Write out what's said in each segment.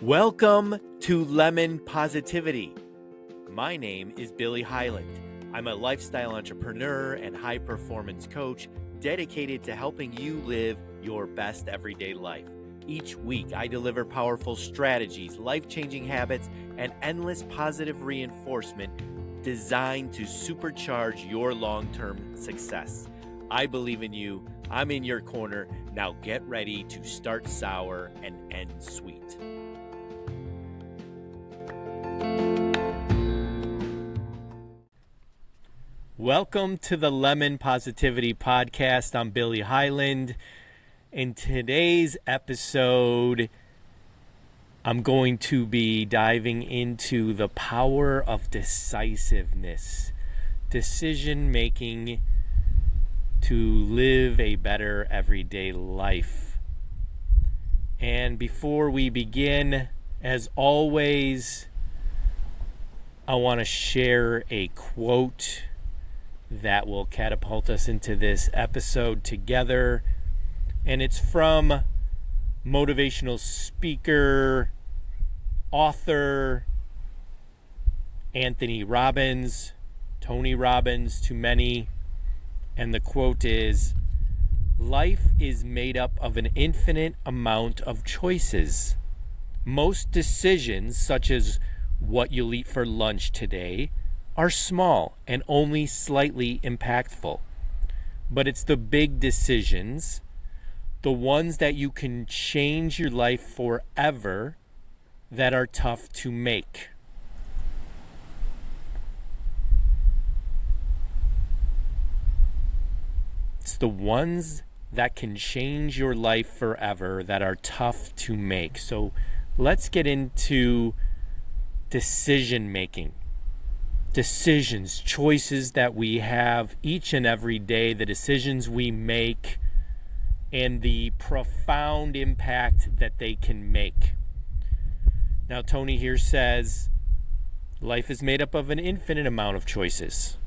Welcome to Lemon Positivity. My name is Billy Highland. I'm a lifestyle entrepreneur and high-performance coach dedicated to helping you live your best everyday life. Each week, I deliver powerful strategies, life-changing habits, and endless positive reinforcement designed to supercharge your long-term success. I believe in you. I'm in your corner. Now get ready to start sour and end sweet. Welcome to the Lemon Positivity Podcast. I'm Billy Highland. In today's episode, I'm going to be diving into the power of decisiveness, decision making to live a better everyday life. And before we begin, as always, I want to share a quote that will catapult us into this episode together. And it's from motivational speaker, author, Anthony Robbins, Tony Robbins to many. And the quote is, "Life is made up of an infinite amount of choices. Most decisions, such as what you'll eat for lunch today, are small and only slightly impactful. But it's the big decisions, the ones that you can change your life forever, that are tough to make." It's the ones that can change your life forever that are tough to make. So let's get into decision making. Decisions, choices that we have each and every day, the decisions we make, and the profound impact that they can make. Now, Tony here says, life is made up of an infinite amount of choices.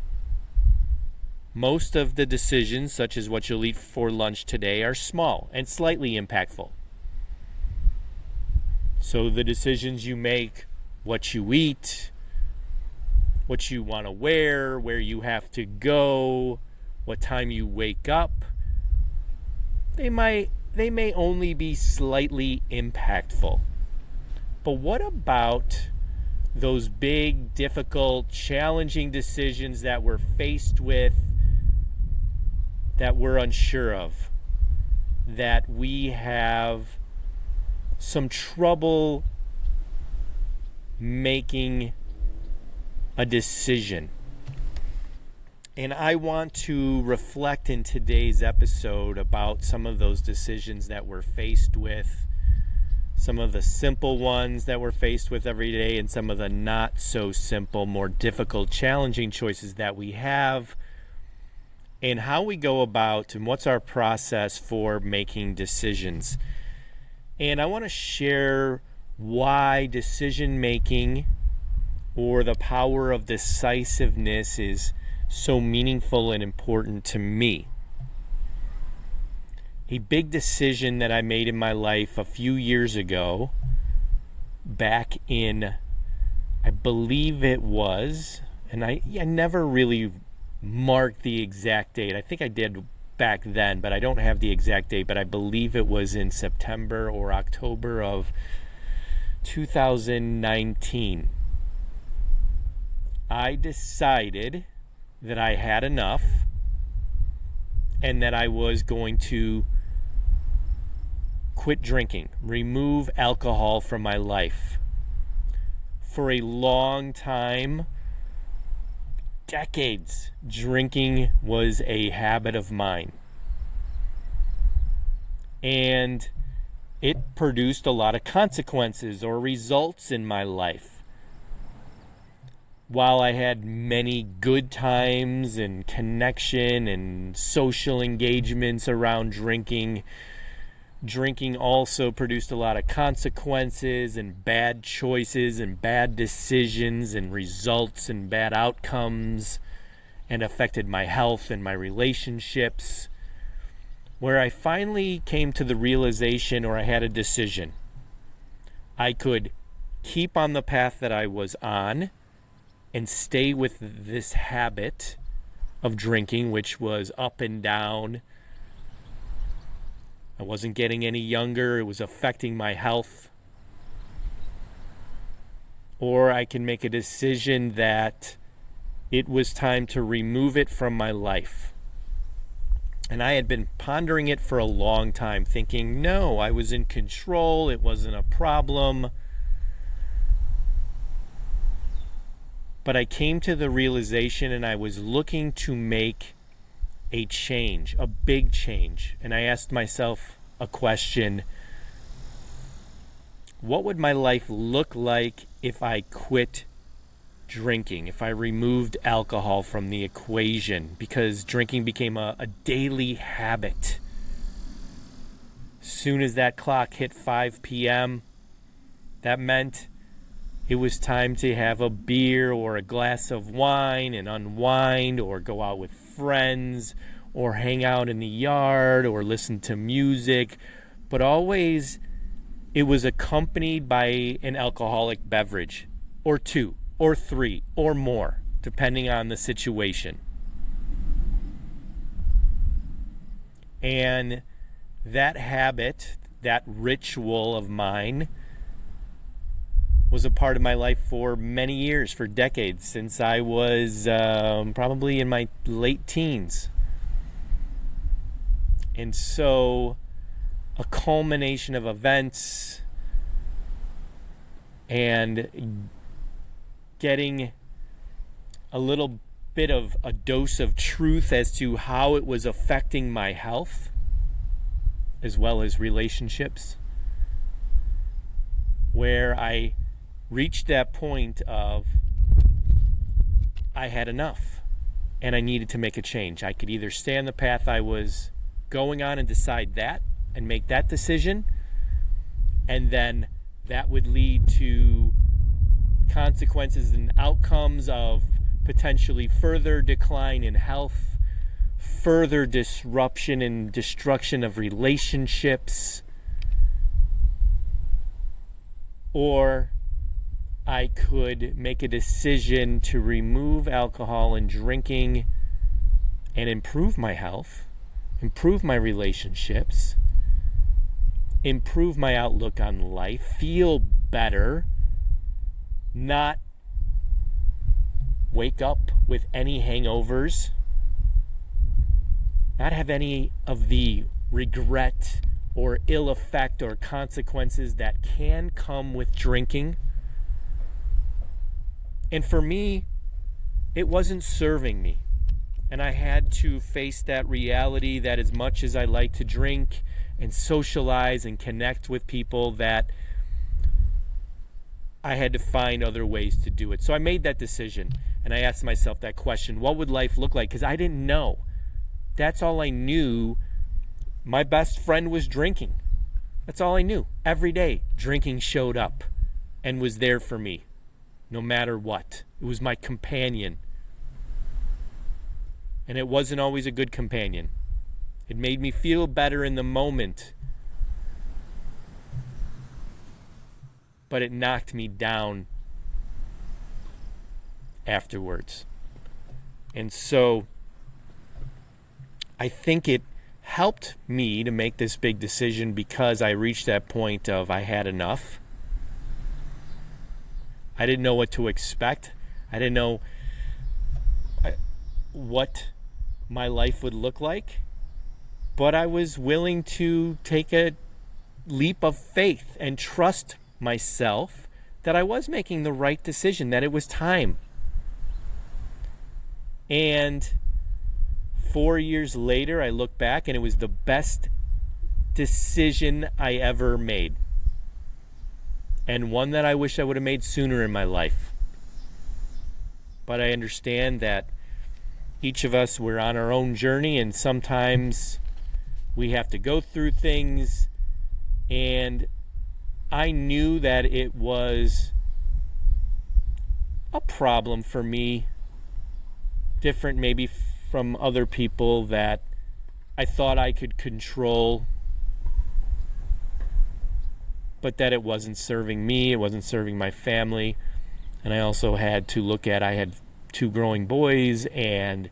Most of the decisions, such as what you'll eat for lunch today, are small and slightly impactful. So the decisions you make, what you eat, what you want to wear, where you have to go, what time you wake up, they may only be slightly impactful. But what about those big, difficult, challenging decisions that we're faced with, that we're unsure of, that we have some trouble making a decision? And I want to reflect in today's episode about some of those decisions that we're faced with, some of the simple ones that we're faced with every day, and some of the not so simple, more difficult, challenging choices that we have, and how we go about and what's our process for making decisions. And I want to share why decision making, or the power of decisiveness, is so meaningful and important to me. A big decision that I made in my life a few years ago, back in, I believe it was, and I never really marked the exact date. I think I did back then, but I don't have the exact date, but I believe it was in September or October of 2019. I decided that I had enough and that I was going to quit drinking, remove alcohol from my life. For a long time, decades, drinking was a habit of mine. And it produced a lot of consequences or results in my life. While I had many good times and connection and social engagements around drinking, drinking also produced a lot of consequences and bad choices and bad decisions and results and bad outcomes, and affected my health and my relationships, where I finally came to the realization, or I had a decision. I could keep on the path that I was on and stay with this habit of drinking, which was up and down. I wasn't getting any younger. It was affecting my health. Or I can make a decision that it was time to remove it from my life. And I had been pondering it for a long time, thinking, no, I was in control. It wasn't a problem. But I came to the realization, and I was looking to make a change, a big change. And I asked myself a question: what would my life look like if I quit drinking, if I removed alcohol from the equation? Because drinking became a daily habit. Soon as that clock hit 5 p.m., that meant it was time to have a beer or a glass of wine and unwind, or go out with friends, or hang out in the yard, or listen to music. But always it was accompanied by an alcoholic beverage, or two, or three, or more, depending on the situation. And that habit, that ritual of mine, was a part of my life for many years, for decades, since I was probably in my late teens. And so a culmination of events and getting a little bit of a dose of truth as to how it was affecting my health as well as relationships, where I reached that point of I had enough and I needed to make a change. I could either stay on the path I was going on and decide that and make that decision, and then that would lead to consequences and outcomes of potentially further decline in health, further disruption and destruction of relationships, or I could make a decision to remove alcohol and drinking and improve my health, improve my relationships, improve my outlook on life, feel better, not wake up with any hangovers, not have any of the regret or ill effect or consequences that can come with drinking. And for me, it wasn't serving me. And I had to face that reality that as much as I like to drink and socialize and connect with people, that I had to find other ways to do it. So I made that decision, and I asked myself that question: what would life look like? Because I didn't know. That's all I knew. My best friend was drinking. That's all I knew. Every day, drinking showed up and was there for me, no matter what. It was my companion. And it wasn't always a good companion. It made me feel better in the moment, but it knocked me down afterwards. And so I think it helped me to make this big decision because I reached that point of I had enough. I didn't know what to expect. I didn't know what my life would look like, but I was willing to take a leap of faith and trust myself that I was making the right decision, that it was time. And 4 years later, I look back and it was the best decision I ever made, and one that I wish I would have made sooner in my life. But I understand that each of us, we're on our own journey, and sometimes we have to go through things. And I knew that it was a problem for me, different maybe from other people, that I thought I could control. but that it wasn't serving me, it wasn't serving my family. And I also had to look at, I had 2 growing boys, and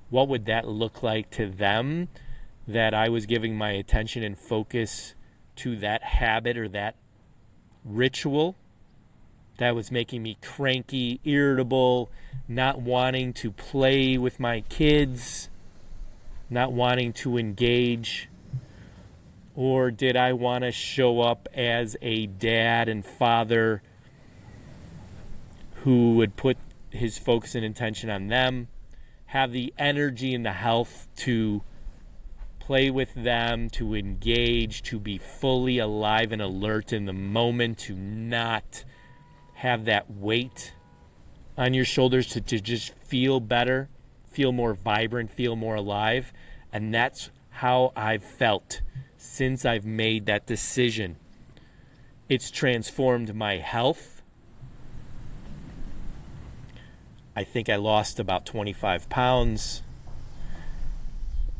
what would that look like to them, that I was giving my attention and focus to that habit or that ritual that was making me cranky, irritable, not wanting to play with my kids, not wanting to engage? Or did I want to show up as a dad and father who would put his focus and intention on them, have the energy and the health to play with them, to engage, to be fully alive and alert in the moment, to not have that weight on your shoulders, to just feel better, feel more vibrant, feel more alive? And that's how I've felt since I've made that decision. It's transformed my health. I think I lost about 25 pounds.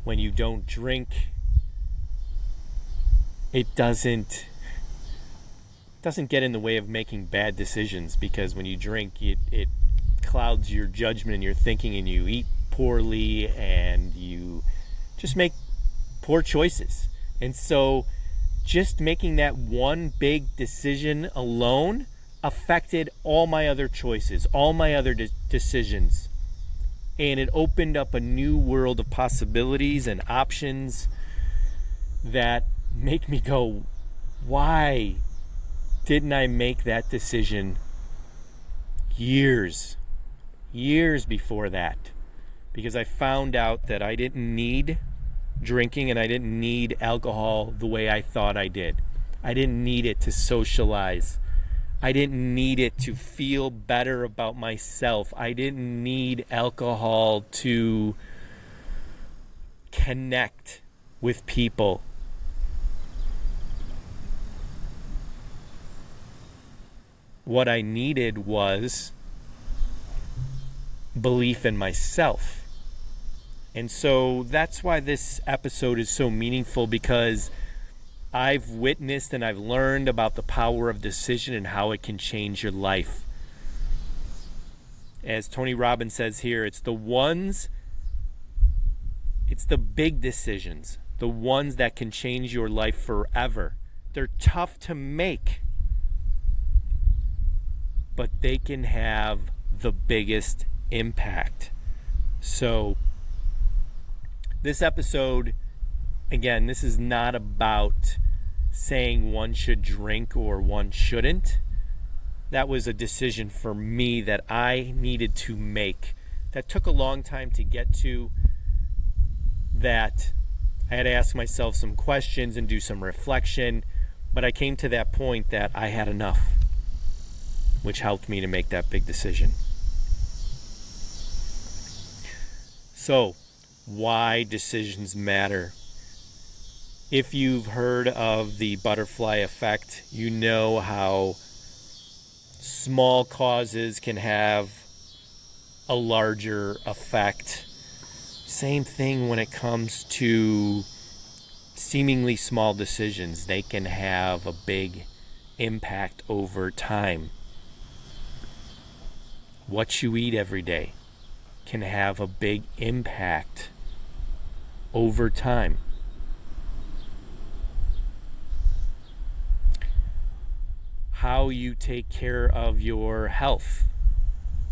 When you don't drink, it doesn't get in the way of making bad decisions, because when you drink, it clouds your judgment and your thinking, and you eat poorly and you just make poor choices. And so just making that one big decision alone affected all my other choices, all my other decisions. And it opened up a new world of possibilities and options that make me go, why didn't I make that decision years before that? Because I found out that I didn't need drinking, and I didn't need alcohol the way I thought I did. I didn't need it to socialize. I didn't need it to feel better about myself. I didn't need alcohol to connect with people. What I needed was belief in myself. And so that's why this episode is so meaningful, because I've witnessed and I've learned about the power of decision and how it can change your life. As Tony Robbins says here, it's the big decisions, the ones that can change your life forever. They're tough to make, but they can have the biggest impact. So this episode, again, this is not about saying one should drink or one shouldn't. That was a decision for me that I needed to make. That took a long time to get to. That I had to ask myself some questions and do some reflection. But I came to that point that I had enough, which helped me to make that big decision. So, why decisions matter. If you've heard of the butterfly effect, you know how small causes can have a larger effect. Same thing when it comes to seemingly small decisions. They can have a big impact over time. What you eat every day can have a big impact over time. How you take care of your health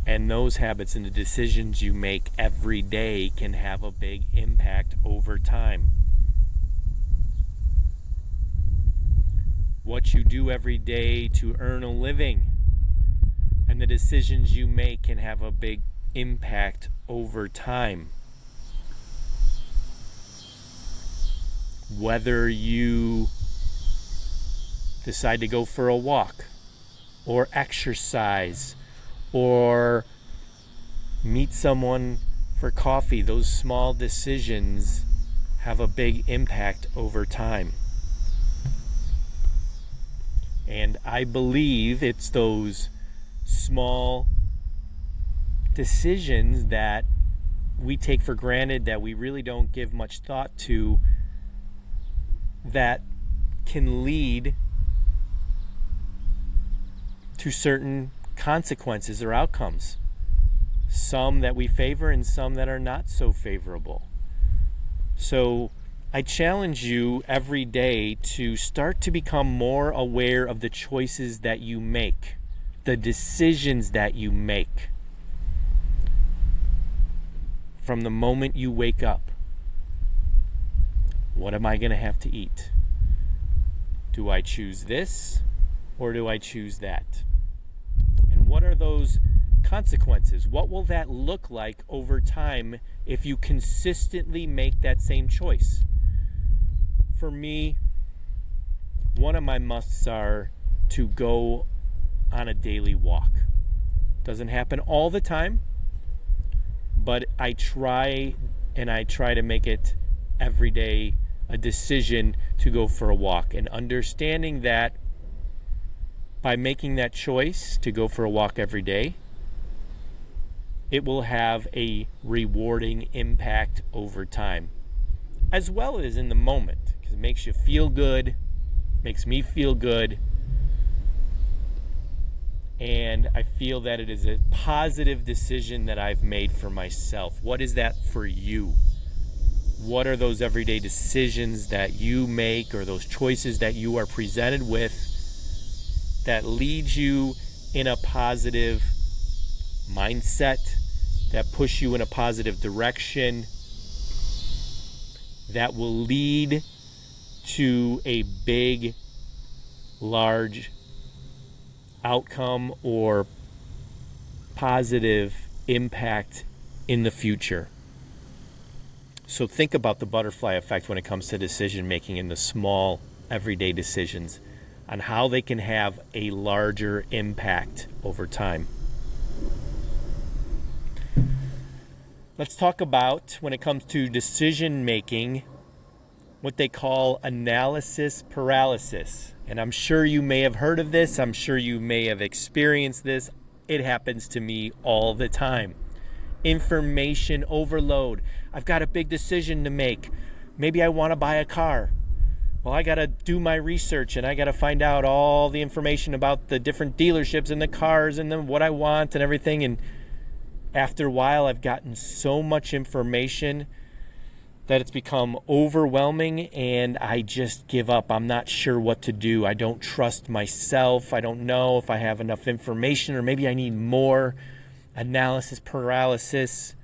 and those habits and the decisions you make every day can have a big impact over time. What you do every day to earn a living and the decisions you make can have a big impact over time. Whether you decide to go for a walk or exercise or meet someone for coffee, those small decisions have a big impact over time. And I believe it's those small decisions that we take for granted, that we really don't give much thought to, that can lead to certain consequences or outcomes. Some that we favor and some that are not so favorable. So I challenge you every day to start to become more aware of the choices that you make, the decisions that you make. From the moment you wake up, what am I going to have to eat? Do I choose this or do I choose that? And what are those consequences? What will that look like over time if you consistently make that same choice? For me, one of my musts are to go on a daily walk. Doesn't happen all the time, but I try to make it every day a decision to go for a walk, and understanding that by making that choice to go for a walk every day, it will have a rewarding impact over time, as well as in the moment, because it makes you feel good, makes me feel good, and I feel that it is a positive decision that I've made for myself. What is that for you? What are those everyday decisions that you make, or those choices that you are presented with, that lead you in a positive mindset, that push you in a positive direction, that will lead to a big, large outcome or positive impact in the future? So think about the butterfly effect when it comes to decision making in the small everyday decisions, on how they can have a larger impact over time. Let's talk about, when it comes to decision making, what they call analysis paralysis. And I'm sure you may have heard of this. I'm sure you may have experienced this. It happens to me all the time. Information overload. I've got a big decision to make. Maybe I want to buy a car. Well, I got to do my research and I got to find out all the information about the different dealerships and the cars and then what I want and everything. And after a while, I've gotten so much information that it's become overwhelming and I just give up. I'm not sure what to do. I don't trust myself. I don't know if I have enough information, or maybe I need more. Analysis paralysis.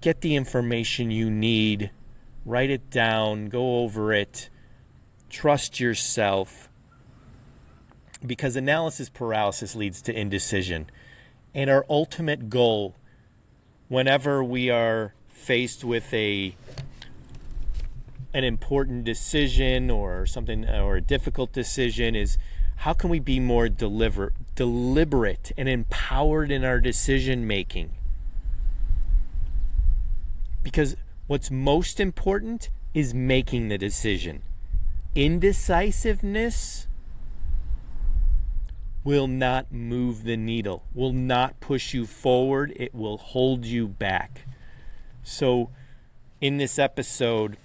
Get the information you need. Write it down. Go over it. Trust yourself. Because analysis paralysis leads to indecision. And our ultimate goal, whenever we are faced with an important decision or something, or a difficult decision, is how can we be more deliberate and empowered in our decision making? Because what's most important is making the decision. Indecisiveness will not move the needle, will not push you forward. It will hold you back. So in this episode,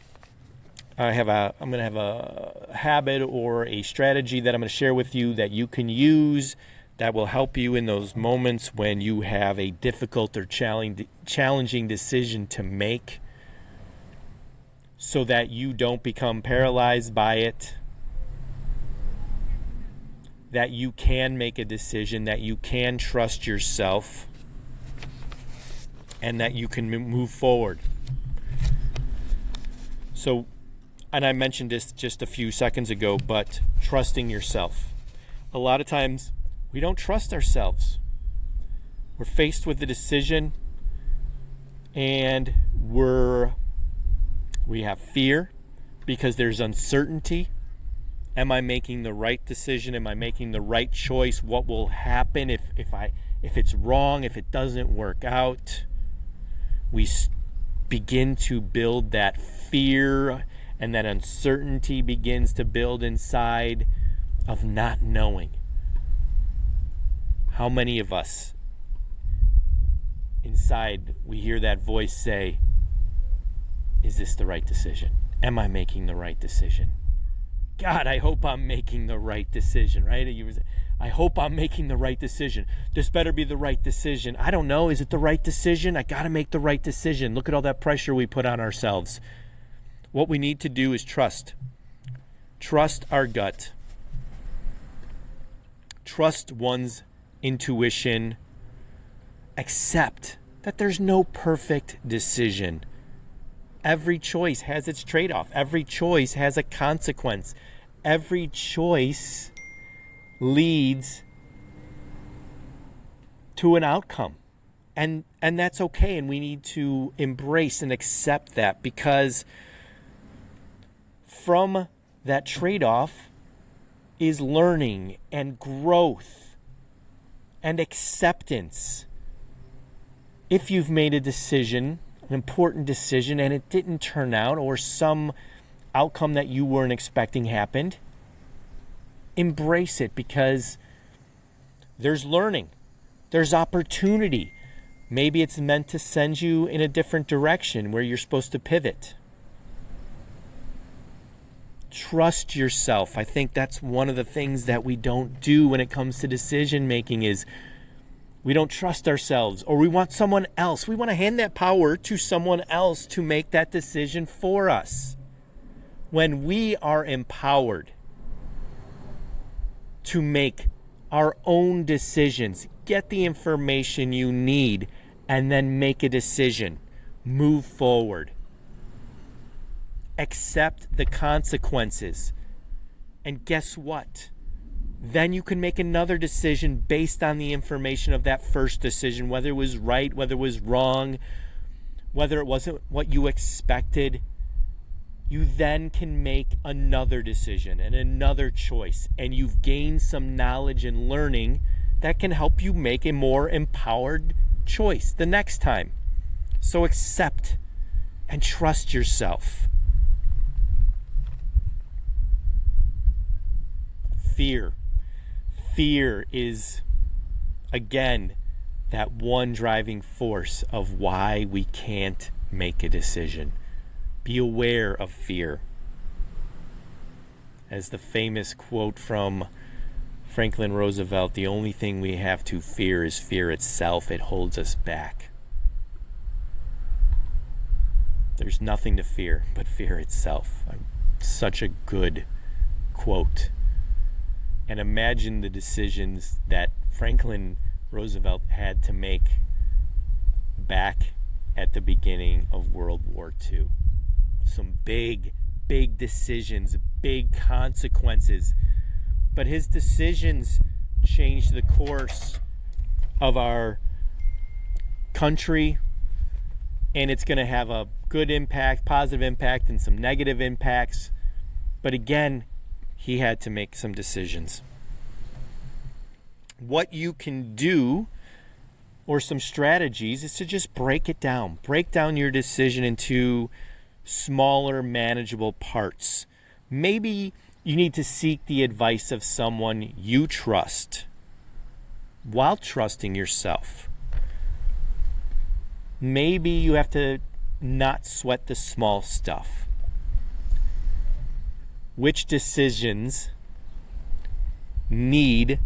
I'm going to have a habit or a strategy that I'm going to share with you that you can use, that will help you in those moments when you have a difficult or challenging decision to make, so that you don't become paralyzed by it, that you can make a decision, that you can trust yourself, and that you can move forward. So, and I mentioned this just a few seconds ago, but trusting yourself. A lot of times we don't trust ourselves. We're faced with a decision and we have fear because there's uncertainty. Am I making the right decision? Am I making the right choice? What will happen if it's wrong, if it doesn't work out? We begin to build that fear, and that uncertainty begins to build inside of not knowing. How many of us inside, we hear that voice say, is this the right decision? Am I making the right decision? God, I hope I'm making the right decision, right? I hope I'm making the right decision. This better be the right decision. I don't know. Is it the right decision? I got to make the right decision. Look at all that pressure we put on ourselves. What we need to do is trust. Trust our gut. Trust one's intuition. Accept that there's no perfect decision. Every choice has its trade-off. Every choice has a consequence. Every choice leads to an outcome. And that's okay, and we need to embrace and accept that, because from that trade-off is learning and growth and acceptance. If you've made a decision, an important decision, and it didn't turn out, or some outcome that you weren't expecting happened, embrace it, because there's learning, there's opportunity. Maybe it's meant to send you in a different direction where you're supposed to pivot. Trust yourself. I think that's one of the things that we don't do when it comes to decision making, is we don't trust ourselves, or we want someone else. We want to hand that power to someone else to make that decision for us. When we are empowered to make our own decisions, get the information you need, and then make a decision, move forward. Accept the consequences. And guess what? Then you can make another decision based on the information of that first decision, whether it was right, whether it was wrong, whether it wasn't what you expected. You then can make another decision and another choice, and you've gained some knowledge and learning that can help you make a more empowered choice the next time. So accept and trust yourself. Fear. Fear is, again, that one driving force of why we can't make a decision. Be aware of fear. As the famous quote from Franklin Roosevelt, the only thing we have to fear is fear itself. It holds us back. There's nothing to fear but fear itself. Such a good quote. And imagine the decisions that Franklin Roosevelt had to make back at the beginning of World War II. Some big decisions, big consequences. But his decisions changed the course of our country, and it's going to have a good impact, positive impact, and some negative impacts. But again, he had to make some decisions. What you can do, or some strategies, is to just break it down. Break down your decision into smaller, manageable parts. Maybe you need to seek the advice of someone you trust while trusting yourself. Maybe you have to not sweat the small stuff. Which decisions need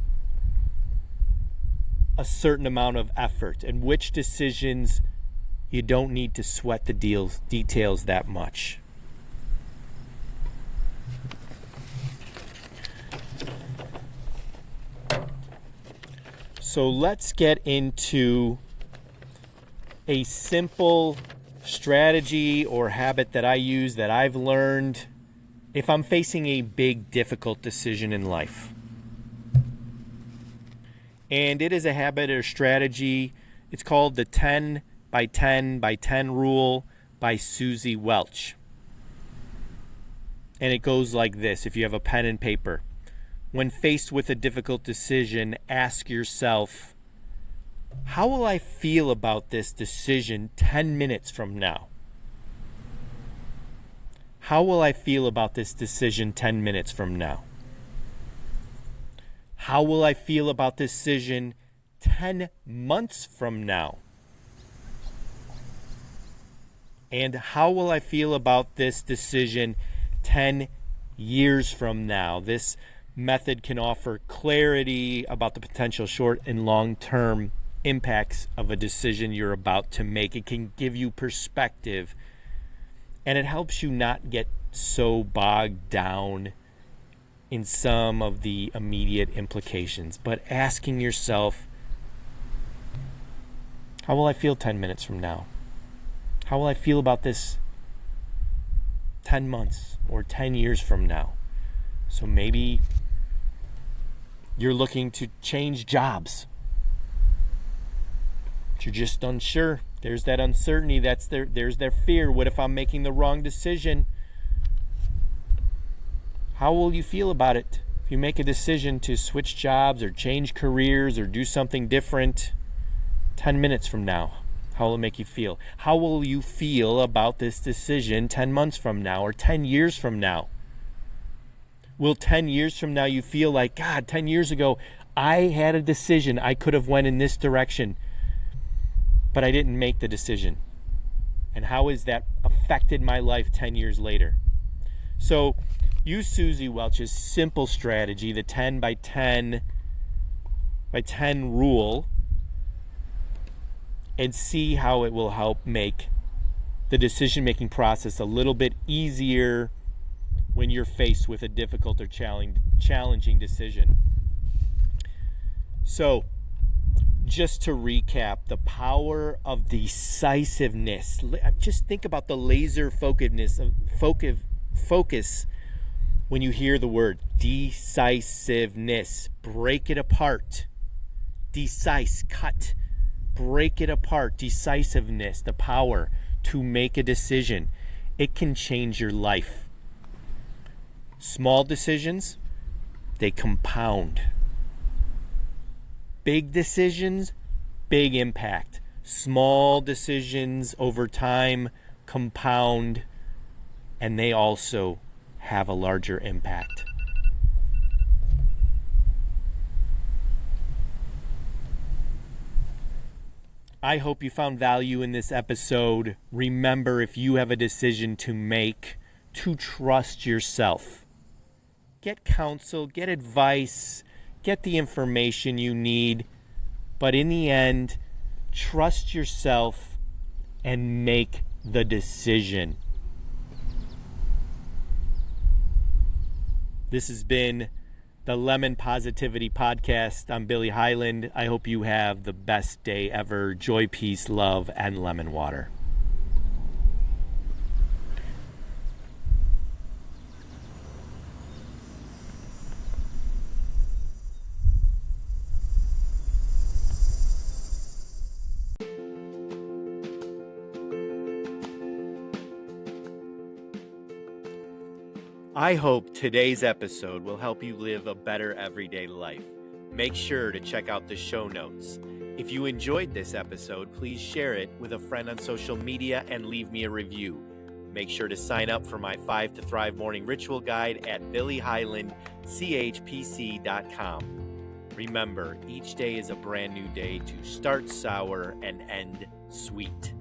a certain amount of effort, and which decisions you don't need to sweat the details that much. So let's get into a simple strategy or habit that I use, that I've learned if I'm facing a big, difficult decision in life. And it is a habit or strategy. It's called the 10 by 10 by 10 rule by Susie Welch. And it goes like this, if you have a pen and paper. When faced with a difficult decision, ask yourself, how will I feel about this decision 10 minutes from now? How will I feel about this decision 10 minutes from now? How will I feel about this decision 10 months from now? And how will I feel about this decision 10 years from now? This method can offer clarity about the potential short and long-term impacts of a decision you're about to make. It can give you perspective, and it helps you not get so bogged down in some of the immediate implications, but asking yourself, how will I feel 10 minutes from now? How will I feel about this 10 months or 10 years from now? So maybe you're looking to change jobs. You're just unsure. There's that uncertainty. There's their fear. What if I'm making the wrong decision? How will you feel about it if you make a decision to switch jobs or change careers or do something different 10 minutes from now? How will it make you feel? How will you feel about this decision 10 months from now or 10 years from now? Will 10 years from now you feel like, God, 10 years ago, I had a decision. I could have went in this direction, but I didn't make the decision. And how has that affected my life 10 years later? So use Susie Welch's simple strategy, the 10 by 10 rule, and see how it will help make the decision-making process a little bit easier when you're faced with a difficult or challenging decision. So, just to recap, the power of decisiveness. Just think about the laser focus when you hear the word decisiveness. Break it apart. Cut. Break it apart. Decisiveness, the power to make a decision. It can change your life. Small decisions, they compound. Big decisions, big impact. Small decisions over time compound, and they also have a larger impact. I hope you found value in this episode. Remember, if you have a decision to make, to trust yourself. Get counsel, get advice, get the information you need, but in the end, trust yourself and make the decision. This has been the Lemon Positivity Podcast. I'm Billy Highland. I hope you have the best day ever. Joy, peace, love, and lemon water. I hope today's episode will help you live a better everyday life. Make sure to check out the show notes. If you enjoyed this episode, please share it with a friend on social media and leave me a review. Make sure to sign up for my 5 to Thrive morning ritual guide at billyhighlandchpc.com. Remember, each day is a brand new day to start sour and end sweet.